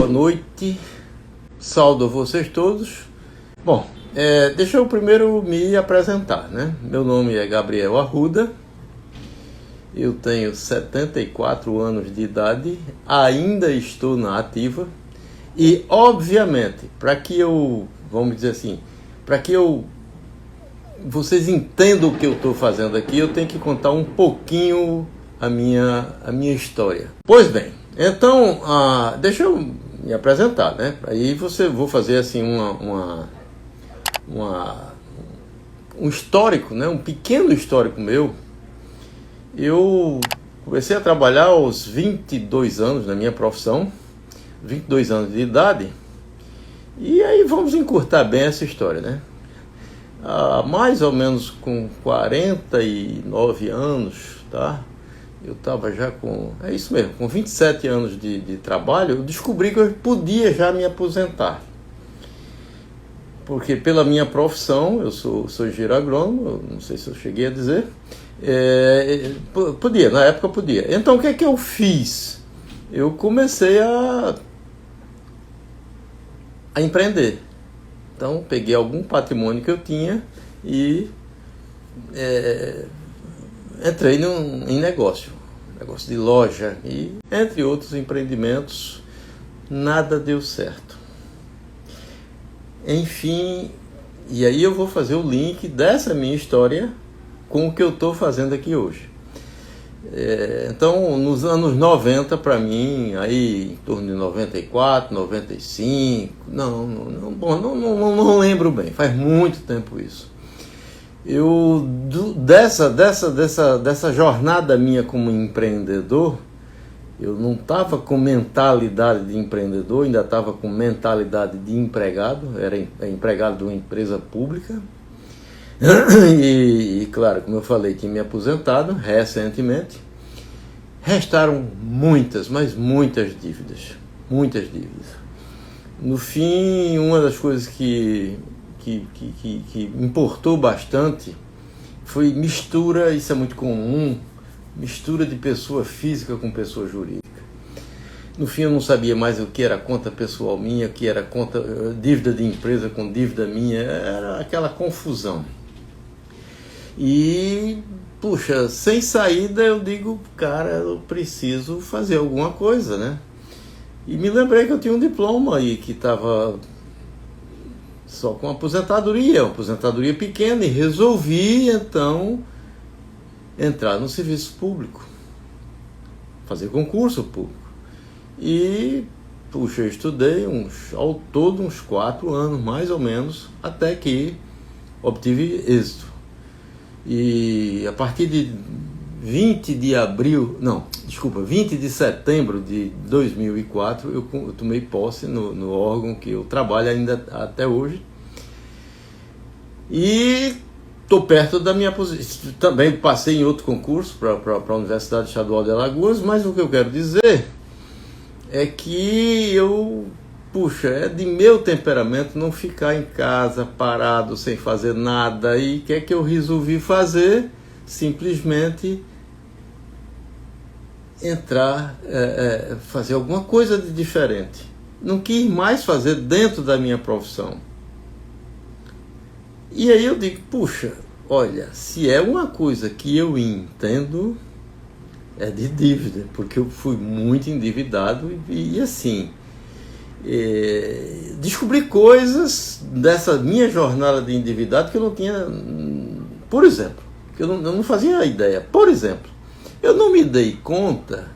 boa noite, saudo a vocês todos. Bom, deixa eu primeiro me apresentar, né? Meu nome é Gabriel Arruda, eu tenho 74 anos de idade, ainda estou na ativa e, obviamente, para que eu, vamos dizer assim, vocês entendam o que eu estou fazendo aqui, eu tenho que contar um pouquinho a minha história. Pois bem, então, deixa eu me apresentar, né? Aí vou fazer assim um histórico, né? Um pequeno histórico meu. Eu comecei a trabalhar aos 22 anos na minha profissão, 22 anos de idade, e aí vamos encurtar bem essa história, né? Mais ou menos com 49 anos, tá? Eu estava já com 27 anos de trabalho, eu descobri que eu podia já me aposentar. Porque pela minha profissão, eu sou engenheiro agrônomo, não sei se eu cheguei a dizer, podia, na época podia. Então o que é que eu fiz? Eu comecei a empreender. Então peguei algum patrimônio que eu tinha e entrei em negócio de loja e entre outros empreendimentos, nada deu certo. Enfim, e aí eu vou fazer o link dessa minha história com o que eu estou fazendo aqui hoje. Então, nos anos 90, para mim, aí em torno de 94, 95, não lembro bem, faz muito tempo isso. Dessa jornada minha como empreendedor, eu não estava com mentalidade de empreendedor, ainda estava com mentalidade de empregado, era empregado de uma empresa pública. E claro, como eu falei, tinha me aposentado recentemente. Restaram muitas, mas muitas dívidas. No fim, uma das coisas que importou bastante foi mistura, isso é muito comum, mistura de pessoa física com pessoa jurídica. No fim eu não sabia mais o que era conta pessoal minha, o que era dívida de empresa com dívida minha, era aquela confusão. E, puxa, sem saída eu digo, cara, eu preciso fazer alguma coisa, né? E me lembrei que eu tinha um diploma aí que estava só com aposentadoria pequena, e resolvi então entrar no serviço público, fazer concurso público. E, puxa, eu estudei ao todo uns 4 anos, mais ou menos, até que obtive êxito. E a partir de 20 de setembro de 2004, eu tomei posse no órgão que eu trabalho ainda até hoje. E estou perto da minha posição. Também passei em outro concurso para a Universidade Estadual de Alagoas, mas o que eu quero dizer é que é de meu temperamento não ficar em casa parado sem fazer nada. E o que é que eu resolvi fazer? Simplesmente entrar, fazer alguma coisa de diferente. Não quis mais fazer dentro da minha profissão. E aí eu digo, puxa, olha, se é uma coisa que eu entendo, é de dívida, porque eu fui muito endividado e assim, descobri coisas dessa minha jornada de endividado que eu não tinha, por exemplo, que eu não fazia ideia. Por exemplo, eu não me dei conta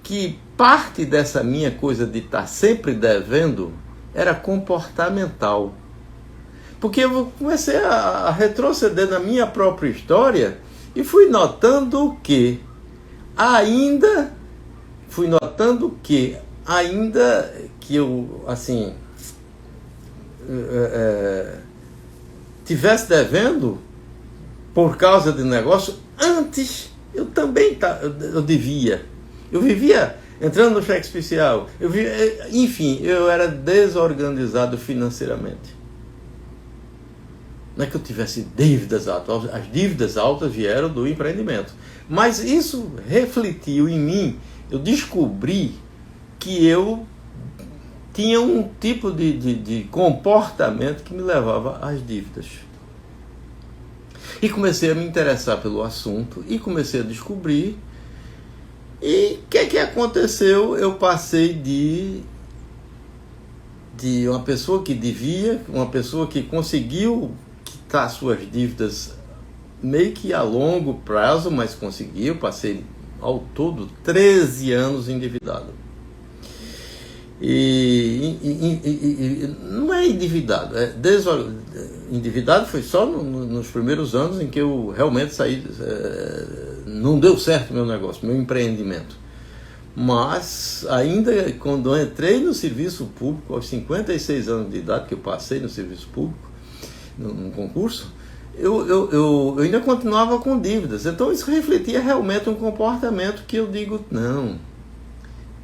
que parte dessa minha coisa de estar sempre devendo era comportamental. Porque eu comecei a retroceder na minha própria história e fui notando que ainda que eu, assim, tivesse devendo por causa de negócio, antes eu também eu devia. Eu vivia entrando no cheque especial. Enfim, eu era desorganizado financeiramente. Não é que eu tivesse dívidas altas. As dívidas altas vieram do empreendimento. Mas isso refletiu em mim. Eu descobri que eu tinha um tipo de comportamento que me levava às dívidas. E comecei a me interessar pelo assunto e comecei a descobrir. E o que aconteceu? Eu passei de uma pessoa que devia, uma pessoa que conseguiu quitar suas dívidas meio que a longo prazo, mas conseguiu. Passei ao todo 13 anos endividado. E não é endividado, endividado foi só nos primeiros anos em que eu realmente saí, não deu certo o meu negócio, meu empreendimento. Mas ainda quando eu entrei no serviço público, aos 56 anos de idade, que eu passei no serviço público, num concurso, eu ainda continuava com dívidas. Então isso refletia realmente um comportamento que eu digo,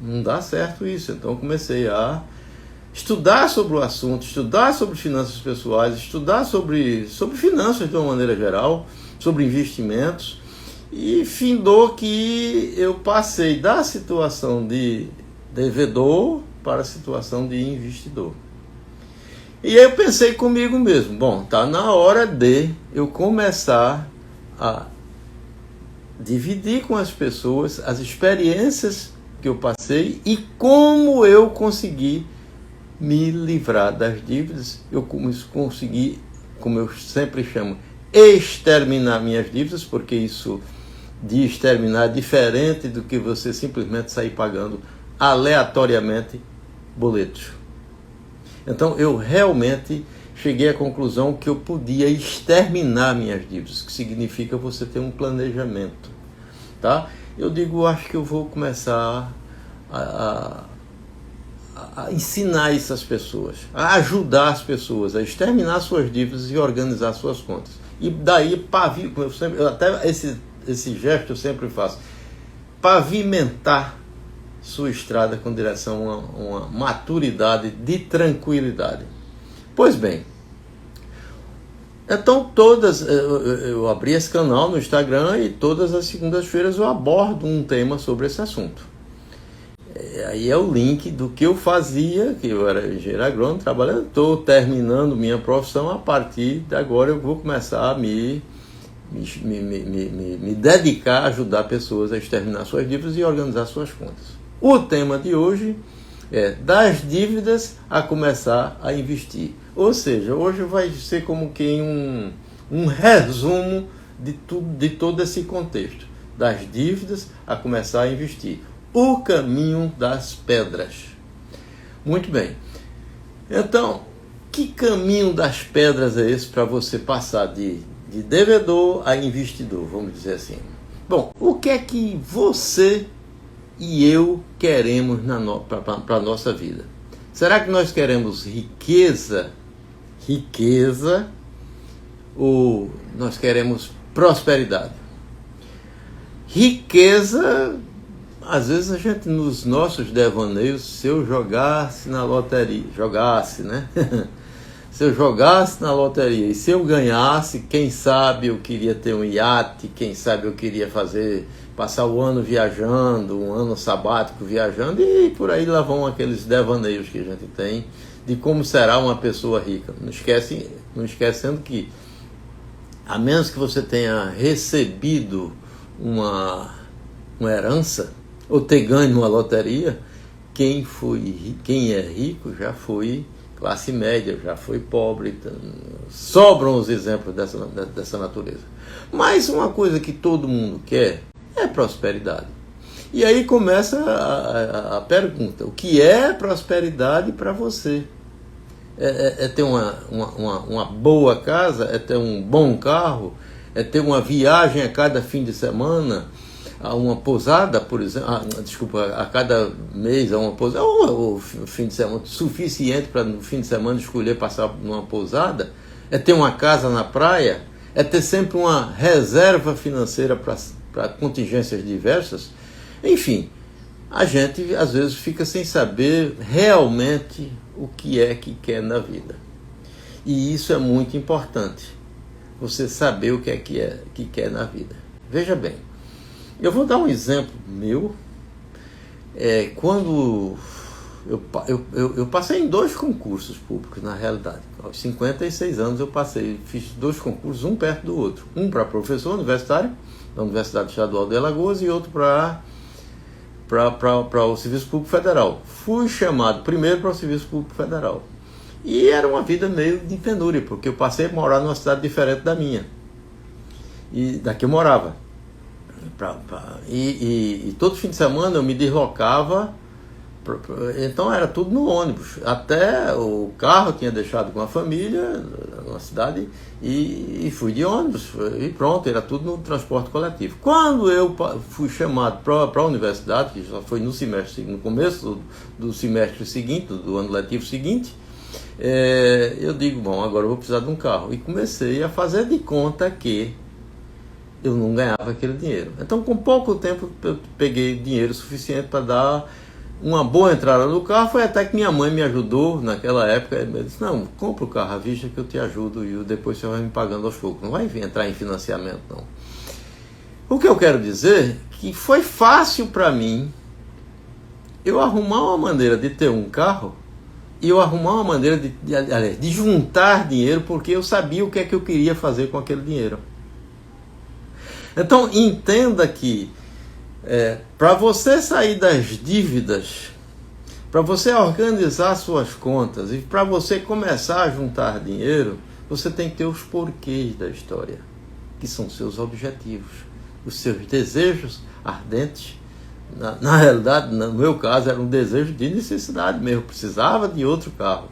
não dá certo isso. Então comecei a estudar sobre o assunto, estudar sobre finanças pessoais, estudar sobre finanças de uma maneira geral, sobre investimentos, e findou que eu passei da situação de devedor para a situação de investidor. E aí eu pensei comigo mesmo, bom, tá na hora de eu começar a dividir com as pessoas as experiências que eu passei e como eu consegui me livrar das dívidas. Eu consegui, como eu sempre chamo, exterminar minhas dívidas, porque isso de exterminar é diferente do que você simplesmente sair pagando aleatoriamente boletos. Então eu realmente cheguei à conclusão que eu podia exterminar minhas dívidas, que significa você ter um planejamento, tá? Eu digo, acho que eu vou começar a ensinar essas pessoas, a ajudar as pessoas a exterminar suas dívidas e organizar suas contas. E daí, até esse gesto eu sempre faço, pavimentar sua estrada com direção a uma maturidade de tranquilidade. Pois bem, então eu abri esse canal no Instagram e todas as segundas-feiras eu abordo um tema sobre esse assunto. Aí é o link do que eu fazia, que eu era engenheiro agrônomo, trabalhando, estou terminando minha profissão, a partir de agora eu vou começar a me dedicar a ajudar pessoas a exterminar suas dívidas e organizar suas contas. O tema de hoje é das dívidas a começar a investir. Ou seja, hoje vai ser como que um resumo de todo esse contexto. Das dívidas a começar a investir. O caminho das pedras. Muito bem. Então, que caminho das pedras é esse para você passar de devedor a investidor, vamos dizer assim? Bom, o que é que você e eu queremos para a nossa vida? Será que nós queremos riqueza, ou nós queremos prosperidade? Riqueza, às vezes a gente nos nossos devaneios, se eu jogasse na loteria, se eu jogasse na loteria e se eu ganhasse, quem sabe eu queria ter um iate, quem sabe eu queria passar o ano viajando, um ano sabático viajando, e por aí lá vão aqueles devaneios que a gente tem de como será uma pessoa rica. Não esquecendo que, a menos que você tenha recebido uma herança ou ter ganho uma loteria, quem é rico já foi classe média, já foi pobre. Sobram os exemplos dessa natureza. Mas uma coisa que todo mundo quer é prosperidade. E aí começa a pergunta: o que é prosperidade para você? É ter uma boa casa? É ter um bom carro? É ter uma viagem a cada fim de semana? A uma pousada, por exemplo, a cada mês a uma pousada, ou fim de semana suficiente para no fim de semana escolher passar numa pousada? É ter uma casa na praia? É ter sempre uma reserva financeira para contingências diversas? Enfim, a gente às vezes fica sem saber realmente o que é que quer na vida. E isso é muito importante, você saber o que é que quer na vida. Veja bem, eu vou dar um exemplo meu. Quando Eu passei em 2 concursos públicos, na realidade. Aos 56 anos eu passei, fiz 2 concursos, um perto do outro. Um para professor universitário, da Universidade Estadual de Alagoas, e outro para o Serviço Público Federal. Fui chamado primeiro para o Serviço Público Federal. E era uma vida meio de penúria, porque eu passei a morar numa cidade diferente da minha. E daqui eu morava. E todo fim de semana eu me deslocava. Então era tudo no ônibus. Até o carro eu tinha deixado com a família na cidade e fui de ônibus. E pronto, era tudo no transporte coletivo. Quando eu fui chamado para a universidade, que já foi no começo do semestre seguinte, do ano letivo seguinte, eu digo, bom, agora eu vou precisar de um carro. E comecei a fazer de conta que eu não ganhava aquele dinheiro. Então, com pouco tempo, eu peguei dinheiro suficiente para dar uma boa entrada no carro. Foi até que minha mãe me ajudou naquela época. Ela disse, não, compra o carro à vista que eu te ajudo e depois você vai me pagando aos poucos. Não vai entrar em financiamento, não. O que eu quero dizer é que foi fácil para mim eu arrumar uma maneira de ter um carro e eu arrumar uma maneira de juntar dinheiro, porque eu sabia o que é que eu queria fazer com aquele dinheiro. Então, entenda que para você sair das dívidas, para você organizar suas contas e para você começar a juntar dinheiro, você tem que ter os porquês da história, que são seus objetivos, os seus desejos ardentes. Na realidade, no meu caso, era um desejo de necessidade mesmo. Eu precisava de outro carro.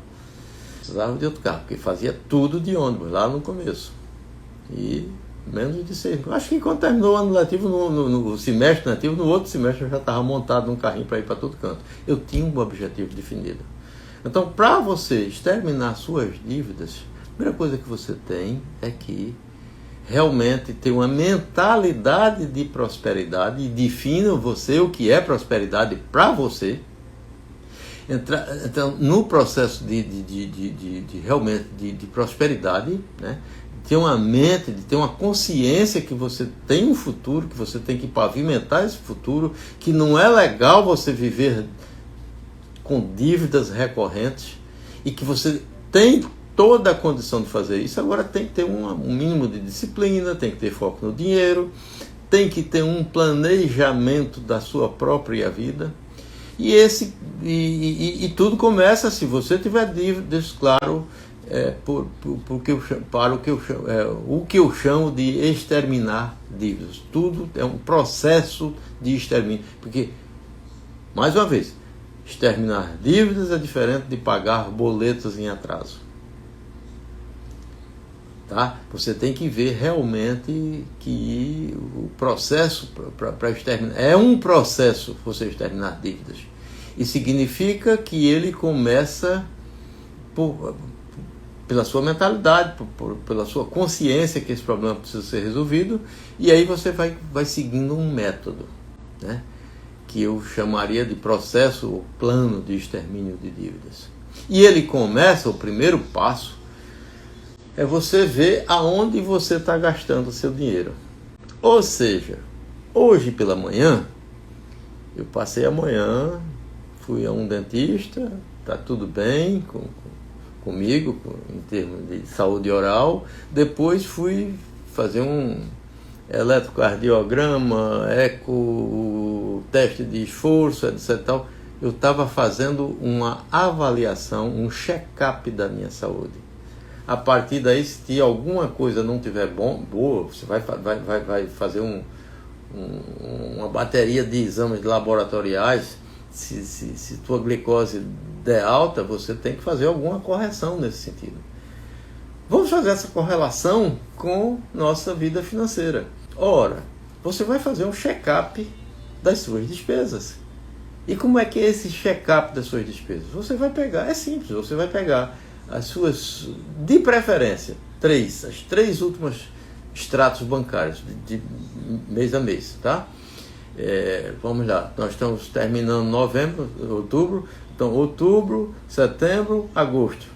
Porque fazia tudo de ônibus lá no começo. E menos de 6. Acho que quando terminou o ano letivo, no semestre letivo, no outro semestre eu já estava montado num carrinho para ir para todo canto. Eu tinha um objetivo definido. Então, para você exterminar suas dívidas, a primeira coisa que você tem é que realmente ter uma mentalidade de prosperidade e defina você o que é prosperidade para você. Então, no processo realmente de prosperidade, né? Ter uma mente, de ter uma consciência que você tem um futuro, que você tem que pavimentar esse futuro, que não é legal você viver com dívidas recorrentes e que você tem toda a condição de fazer isso. Agora tem que ter um mínimo de disciplina, tem que ter foco no dinheiro, tem que ter um planejamento da sua própria vida. E tudo começa, se você tiver dívidas, claro, o que eu chamo de exterminar dívidas. Tudo é um processo de extermínio. Porque, mais uma vez, exterminar dívidas é diferente de pagar boletos em atraso. Tá? Você tem que ver realmente que o processo para exterminar é um processo você exterminar dívidas. E significa que ele começa pela sua mentalidade, pela sua consciência que esse problema precisa ser resolvido, e aí você vai seguindo um método, né? Que eu chamaria de processo ou plano de extermínio de dívidas. E ele começa, o primeiro passo, é você ver aonde você está gastando o seu dinheiro. Ou seja, hoje pela manhã, eu passei a manhã, fui a um dentista, está tudo bem comigo, em termos de saúde oral. Depois fui fazer um eletrocardiograma, teste de esforço, etc. Tal. Eu estava fazendo uma avaliação, um check-up da minha saúde. A partir daí, se alguma coisa não estiver boa, você vai fazer uma bateria de exames laboratoriais. Se tua glicose der alta, você tem que fazer alguma correção nesse sentido. Vamos fazer essa correlação com nossa vida financeira. Ora, você vai fazer um check-up das suas despesas. E como é que é esse check-up das suas despesas? Você vai pegar, é simples, você vai pegar as suas, de preferência, as três últimas extratos bancários de mês a mês, tá? Vamos lá, nós estamos terminando novembro, outubro, então outubro, setembro, agosto.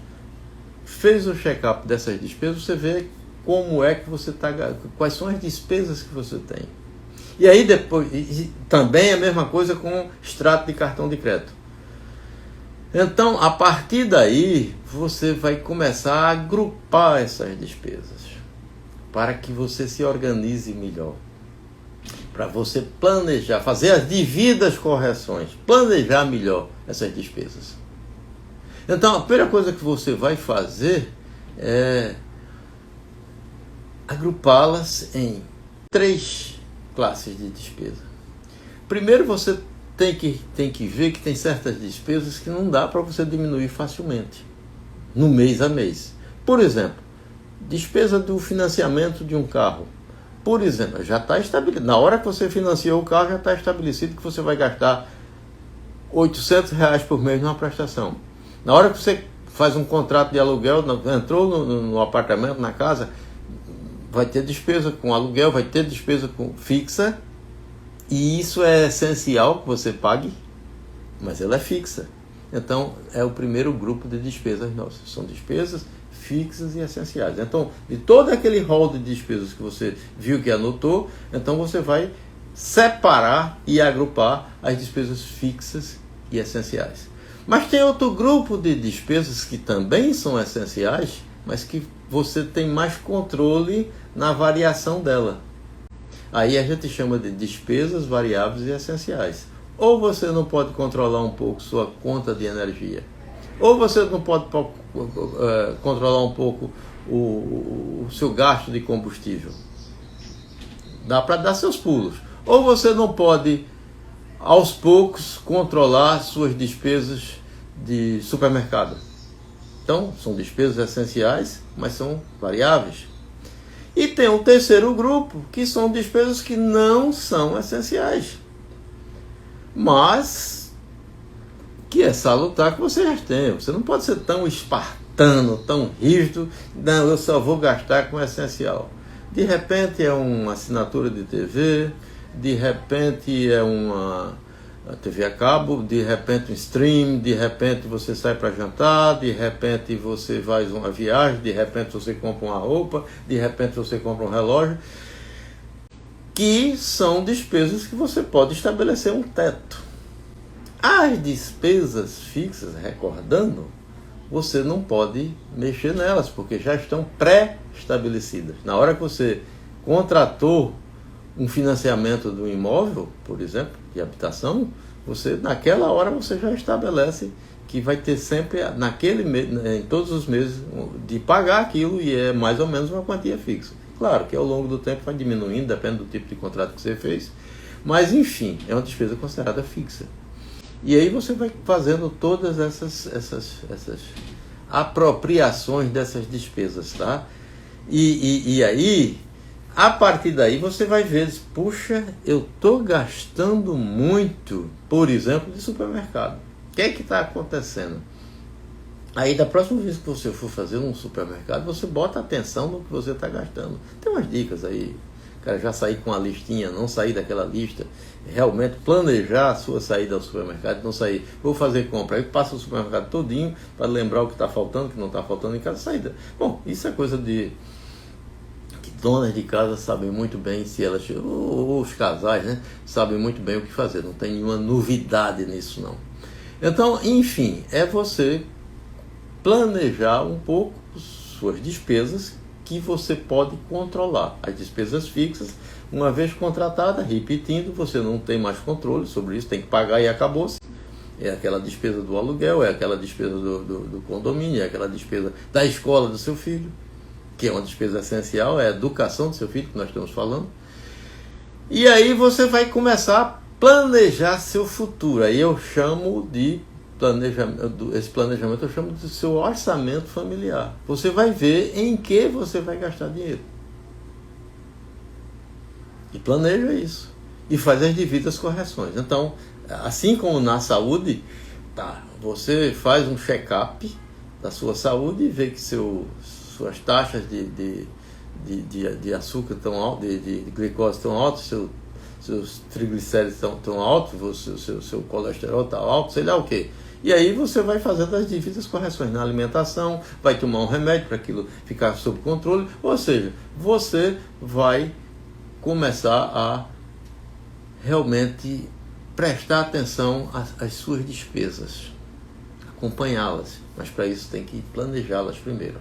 Fez o check-up dessas despesas, você vê como é que você está, quais são as despesas que você tem. E aí depois, também é a mesma coisa com extrato de cartão de crédito. Então, a partir daí, você vai começar a agrupar essas despesas, para que você se organize melhor, para você planejar, fazer as devidas correções, planejar melhor essas despesas. Então, a primeira coisa que você vai fazer é agrupá-las em 3 classes de despesa. Primeiro, você tem que ver que tem certas despesas que não dá para você diminuir facilmente, no mês a mês. Por exemplo, despesa do financiamento de um carro. Por exemplo, já está estabelecido. Na hora que você financiou o carro, já está estabelecido que você vai gastar R$800 por mês numa prestação. Na hora que você faz um contrato de aluguel, entrou no apartamento, na casa, vai ter despesa com aluguel, vai ter despesa com fixa, e isso é essencial que você pague, mas ela é fixa. Então, é o primeiro grupo de despesas nossas. São despesas fixas e essenciais. Então, de todo aquele rol de despesas que você viu que anotou, então você vai separar e agrupar as despesas fixas e essenciais. Mas tem outro grupo de despesas que também são essenciais, mas que você tem mais controle na variação dela. Aí a gente chama de despesas variáveis e essenciais. Ou você não pode controlar um pouco sua conta de energia, ou você não pode controlar um pouco o seu gasto de combustível. Dá para dar seus pulos. Ou você não pode, aos poucos, controlar suas despesas de supermercado. Então, são despesas essenciais, mas são variáveis. E tem um terceiro grupo, que são despesas que não são essenciais, mas que é salutar que você já tem. Você não pode ser tão espartano, tão rígido. Não, eu só vou gastar com o essencial. De repente é uma assinatura de TV, de repente é uma TV a cabo, de repente um stream, de repente você sai para jantar, de repente você faz uma viagem, de repente você compra uma roupa, de repente você compra um relógio, que são despesas que você pode estabelecer um teto. As despesas fixas, recordando, você não pode mexer nelas, porque já estão pré-estabelecidas. Na hora que você contratou um financiamento do imóvel, por exemplo, de habitação, você, naquela hora você já estabelece que vai ter sempre, em todos os meses, de pagar aquilo, e é mais ou menos uma quantia fixa. Claro que ao longo do tempo vai diminuindo, depende do tipo de contrato que você fez, mas enfim, é uma despesa considerada fixa. E aí você vai fazendo todas essas apropriações dessas despesas, tá? E aí, a partir daí você vai ver, puxa, eu estou gastando muito, por exemplo, de supermercado. O que é que está acontecendo? Aí, da próxima vez que você for fazer um supermercado, você bota atenção no que você está gastando. Tem umas dicas aí, cara, já sair com a listinha, não sair daquela lista, realmente planejar a sua saída ao supermercado, não sair, vou fazer compra, aí passa o supermercado todinho para lembrar o que está faltando, o que não está faltando em cada saída. Bom, isso é coisa de que donas de casa sabem muito bem, se elas, ou os casais, né, sabem muito bem o que fazer, não tem nenhuma novidade nisso não. Então, enfim, é você planejar um pouco suas despesas que você pode controlar. As despesas fixas, uma vez contratada, repetindo, você não tem mais controle sobre isso, tem que pagar e acabou-se. É aquela despesa do aluguel, é aquela despesa do condomínio, é aquela despesa da escola do seu filho, que é uma despesa essencial, é a educação do seu filho, que nós estamos falando. E aí você vai começar a planejar seu futuro. Aí eu chamo de esse planejamento eu chamo de seu orçamento familiar. Você vai ver em que você vai gastar dinheiro. E planeja isso. E faz as devidas correções. Então, assim como na saúde, tá, você faz um check-up da sua saúde e vê que suas taxas de açúcar estão altas, de glicose estão altas, seus triglicéridos estão altos, seu colesterol está alto, sei lá o quê. E aí você vai fazendo as devidas correções na alimentação, vai tomar um remédio para aquilo ficar sob controle, ou seja, você vai começar a realmente prestar atenção às suas despesas, a acompanhá-las, mas para isso tem que planejá-las primeiro.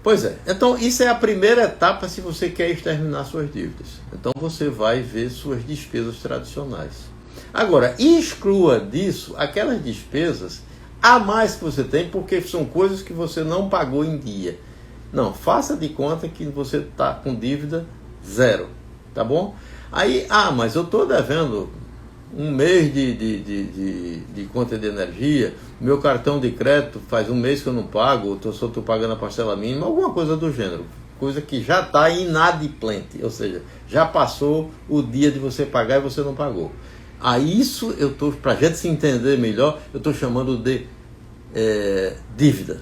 Pois é, então isso é a primeira etapa se você quer exterminar suas dívidas. Então você vai ver suas despesas tradicionais. Agora, exclua disso aquelas despesas a mais que você tem, porque são coisas que você não pagou em dia. Não, faça de conta que você está com dívida zero, tá bom? Aí, mas eu estou devendo um mês de conta de energia, meu cartão de crédito faz um mês que eu não pago, só estou pagando a parcela mínima, alguma coisa do gênero. Coisa que já está inadimplente, ou seja, já passou o dia de você pagar e você não pagou. A isso, para a gente se entender melhor, eu estou chamando de dívida.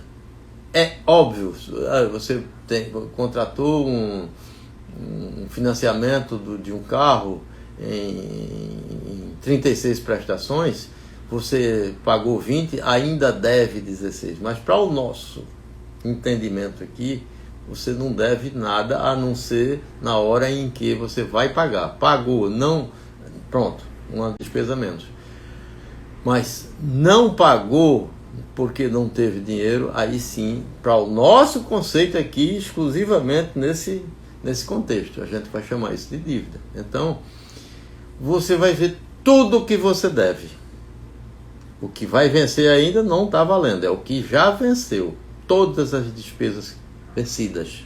É óbvio, você contratou um financiamento de um carro em 36 prestações, você pagou 20, ainda deve 16. Mas para o nosso entendimento aqui, você não deve nada a não ser na hora em que você vai pagar. Pagou, não, pronto, uma despesa menos. Mas não pagou porque não teve dinheiro, aí sim, para o nosso conceito aqui, exclusivamente nesse contexto, a gente vai chamar isso de dívida. Então, você vai ver tudo o que você deve. O que vai vencer ainda não está valendo, é o que já venceu. Todas as despesas vencidas,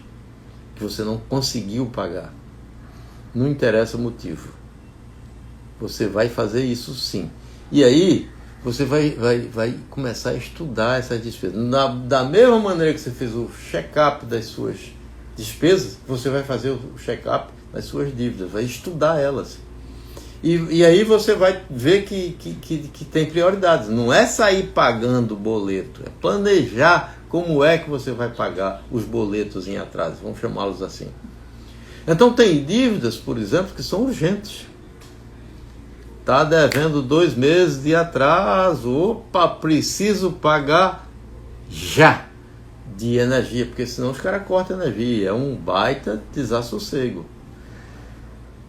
que você não conseguiu pagar. Não interessa o motivo. Você vai fazer isso sim. E aí, você vai começar a estudar essas despesas. Da mesma maneira que você fez o check-up das suas despesas, você vai fazer o check-up das suas dívidas, vai estudar elas. E aí você vai ver que tem prioridades. Não é sair pagando boleto, é planejar como é que você vai pagar os boletos em atraso, vamos chamá-los assim. Então tem dívidas, por exemplo, que são urgentes. Está devendo 2 meses de atraso, opa, preciso pagar já de energia, porque senão os caras cortam energia, é um baita desassossego.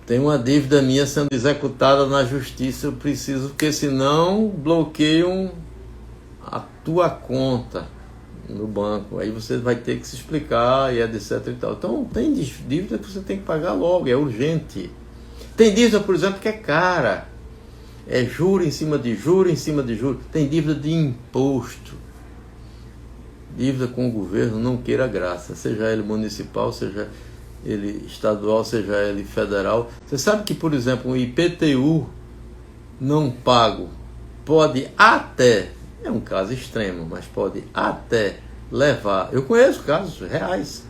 Tem uma dívida minha sendo executada na justiça, eu preciso, porque senão bloqueiam a tua conta no banco, aí você vai ter que se explicar e etc e tal. Então tem dívida que você tem que pagar logo, é urgente. Tem dívida, por exemplo, que é cara, é juro em cima de juro em cima de juro. Tem dívida de imposto, dívida com o governo, não queira graça, seja ele municipal, seja ele estadual, seja ele federal. Você sabe que, por exemplo, um IPTU não pago pode até, é um caso extremo, mas pode até levar, eu conheço casos reais,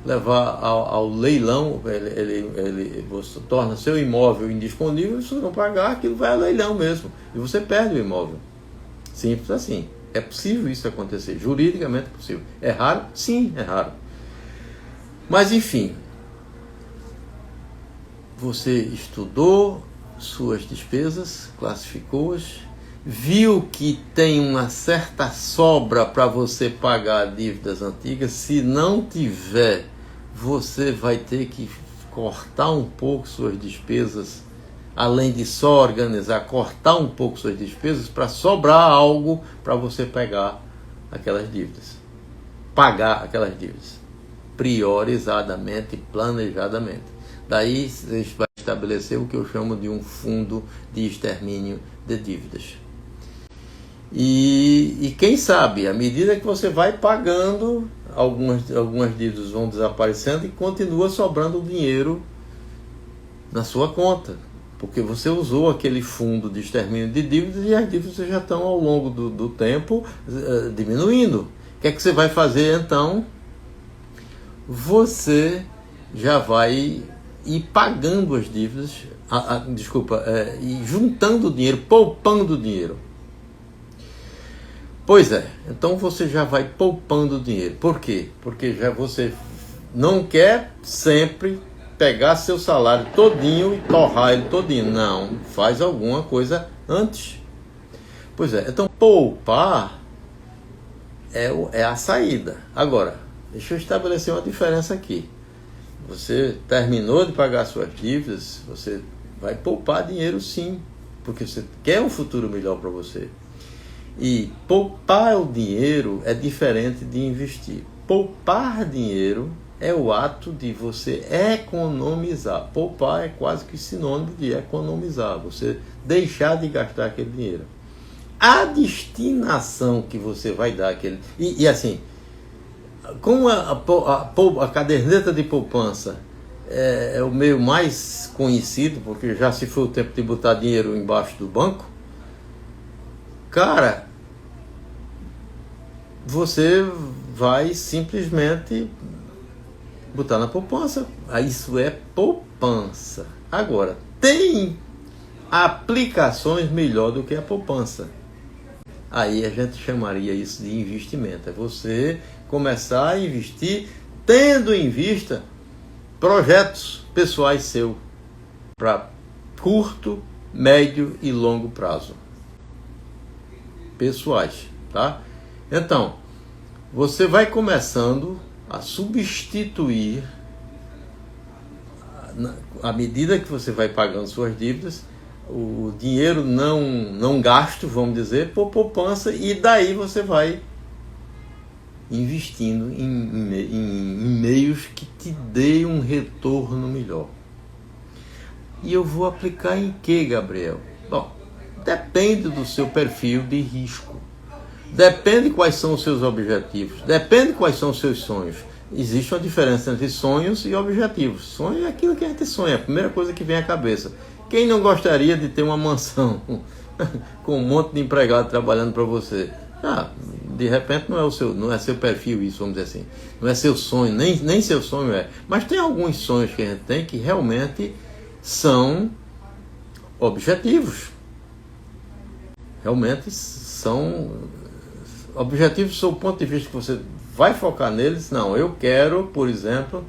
levar ao leilão, você torna seu imóvel indisponível, se você não pagar, aquilo vai ao leilão mesmo, e você perde o imóvel. Simples assim. É possível isso acontecer, juridicamente é possível. É raro? Sim, é raro. Mas enfim, você estudou suas despesas, classificou-as, viu que tem uma certa sobra para você pagar dívidas antigas. Se não tiver, você vai ter que cortar um pouco suas despesas, além de só organizar, cortar um pouco suas despesas para sobrar algo para você pegar aquelas dívidas, pagar aquelas dívidas, priorizadamente, planejadamente. Daí você vai estabelecer o que eu chamo de um fundo de extermínio de dívidas. E quem sabe, à medida que você vai pagando, algumas dívidas vão desaparecendo e continua sobrando dinheiro na sua conta, porque você usou aquele fundo de extermínio de dívidas e as dívidas já estão ao longo do tempo diminuindo. O que é que você vai fazer então? Você já vai ir pagando as dívidas, e juntando dinheiro, poupando dinheiro. Pois é, então você já vai poupando dinheiro. Por quê? Porque já você não quer sempre pegar seu salário todinho e torrar ele todinho. Não, faz alguma coisa antes. Pois é, então poupar é a saída. Agora, deixa eu estabelecer uma diferença aqui. Você terminou de pagar suas dívidas, você vai poupar dinheiro sim, porque você quer um futuro melhor para você. E poupar o dinheiro é diferente de investir. Poupar dinheiro é o ato de você economizar. Poupar é quase que sinônimo de economizar. Você deixar de gastar aquele dinheiro. A destinação que você vai dar aquele... E assim, como a caderneta de poupança é o meio mais conhecido, porque já se foi o tempo de botar dinheiro embaixo do banco, cara, você vai simplesmente botar na poupança. Isso é poupança. Agora, tem aplicações melhor do que a poupança. Aí a gente chamaria isso de investimento. É você começar a investir tendo em vista projetos pessoais seus para curto, médio e longo prazo. Pessoais, tá? Então, você vai começando a substituir, à medida que você vai pagando suas dívidas, o dinheiro não gasto, vamos dizer, por poupança, e daí você vai investindo em meios que te deem um retorno melhor. E eu vou aplicar em que, Gabriel? Bom, depende do seu perfil de risco. Depende quais são os seus objetivos. Depende quais são os seus sonhos. Existe uma diferença entre sonhos e objetivos. Sonho é aquilo que a gente sonha, a primeira coisa que vem à cabeça. Quem não gostaria de ter uma mansão com um monte de empregado trabalhando para você? De repente não é seu perfil isso, vamos dizer assim. Não é seu sonho, nem seu sonho é. Mas tem alguns sonhos que a gente tem que realmente são objetivos. Realmente são objetivos do seu ponto de vista que você vai focar neles. Não, eu quero, por exemplo,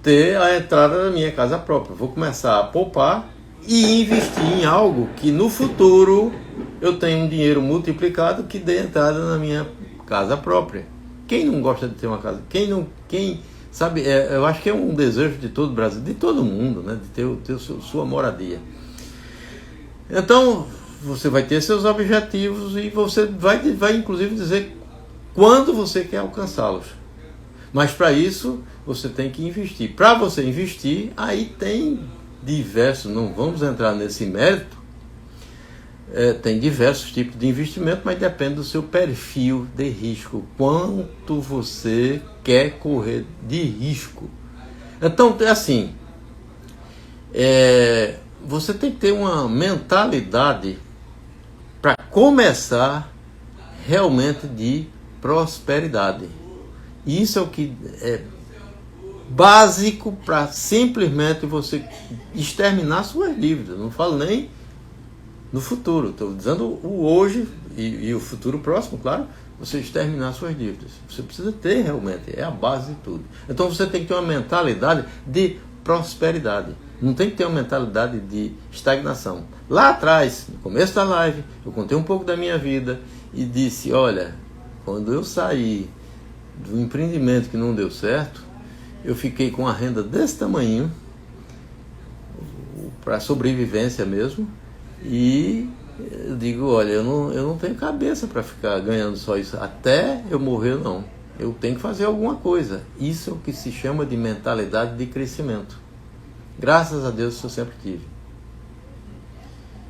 ter a entrada da minha casa própria. Vou começar a poupar e investir em algo que no futuro eu tenha um dinheiro multiplicado que dê entrada na minha casa própria. Quem não gosta de ter uma casa? Sabe, eu acho que é um desejo de todo o Brasil, de todo mundo, né? De ter sua moradia. Então, você vai ter seus objetivos e você vai inclusive dizer quando você quer alcançá-los. Mas para isso, você tem que investir. Para você investir, aí tem diversos, não vamos entrar nesse mérito, tem diversos tipos de investimento, mas depende do seu perfil de risco, quanto você quer correr de risco. Então, assim, você tem que ter uma mentalidade para começar realmente de prosperidade. Isso é o que é básico para simplesmente você exterminar suas dívidas. Não falo nem no futuro, estou dizendo o hoje e o futuro próximo, claro, você exterminar suas dívidas. Você precisa ter realmente, é a base de tudo. Então você tem que ter uma mentalidade de prosperidade. Não tem que ter uma mentalidade de estagnação. Lá atrás, no começo da live, eu contei um pouco da minha vida e disse, olha, quando eu saí do empreendimento que não deu certo, eu fiquei com a renda desse tamanho, para sobrevivência mesmo, e eu digo, olha, eu não tenho cabeça para ficar ganhando só isso, até eu morrer não. Eu tenho que fazer alguma coisa. Isso é o que se chama de mentalidade de crescimento. Graças a Deus eu sempre tive.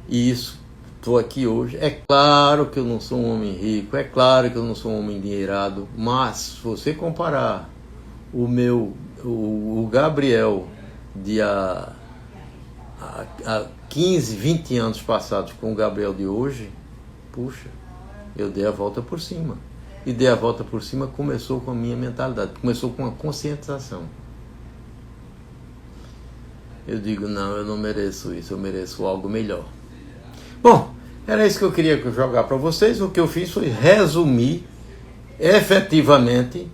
E isso, estou aqui hoje. É claro que eu não sou um homem rico, é claro que eu não sou um homem endinheirado, mas se você comparar o Gabriel de há 15, 20 anos passados com o Gabriel de hoje, puxa, eu dei a volta por cima. E dei a volta por cima começou com a minha mentalidade, começou com a conscientização. Eu digo, não, eu não mereço isso, eu mereço algo melhor. Bom, era isso que eu queria jogar para vocês. O que eu fiz foi resumir efetivamente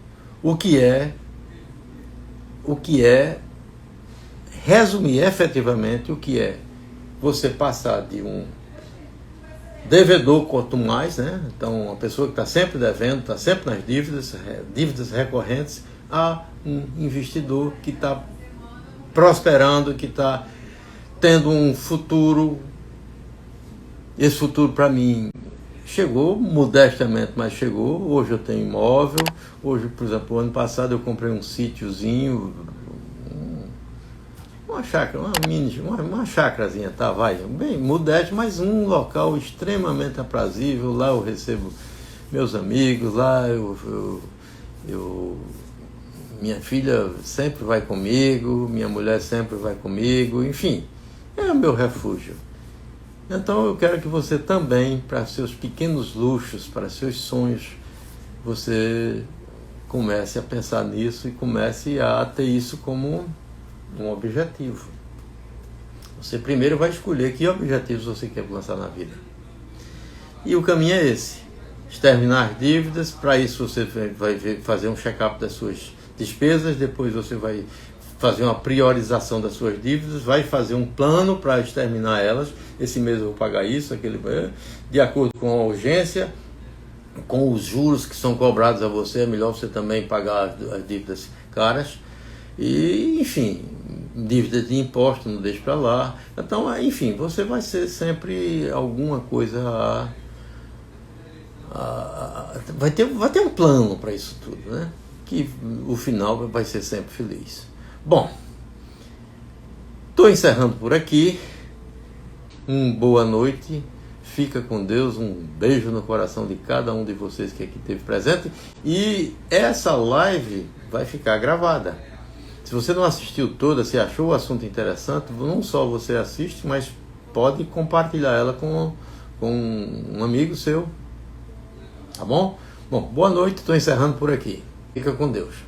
resumir efetivamente o que é você passar de um devedor quanto mais, né? Então, uma pessoa que está sempre devendo, está sempre nas dívidas recorrentes, a um investidor que está prosperando, que está tendo um futuro. Esse futuro, para mim, chegou modestamente, mas chegou. Hoje eu tenho imóvel. Hoje, por exemplo, ano passado eu comprei um sítiozinho, uma chácara, uma chácarazinha, tá, vai, bem modesto, mas um local extremamente aprazível. Lá eu recebo meus amigos, lá minha filha sempre vai comigo, minha mulher sempre vai comigo, enfim, é o meu refúgio. Então eu quero que você também, para seus pequenos luxos, para seus sonhos, você comece a pensar nisso e comece a ter isso como um objetivo. Você primeiro vai escolher que objetivos você quer alcançar na vida. E o caminho é esse: exterminar as dívidas. Para isso você vai fazer um check-up das suas despesas, depois você vai fazer uma priorização das suas dívidas, vai fazer um plano para exterminar elas. Esse mês eu vou pagar isso, aquele, de acordo com a urgência, com os juros que são cobrados a você. É melhor você também pagar as dívidas caras. E, enfim, dívidas de imposto, não deixe para lá. Então, enfim, você vai ser sempre alguma coisa vai ter um plano para isso tudo, né? Que o final vai ser sempre feliz. Bom, estou encerrando por aqui. Boa noite, fica com Deus, um beijo no coração de cada um de vocês que aqui esteve presente. E essa live vai ficar gravada. Se você não assistiu toda, se achou o assunto interessante, não só você assiste, mas pode compartilhar ela com um amigo seu. Tá bom? Bom, boa noite, estou encerrando por aqui. Fica com Deus.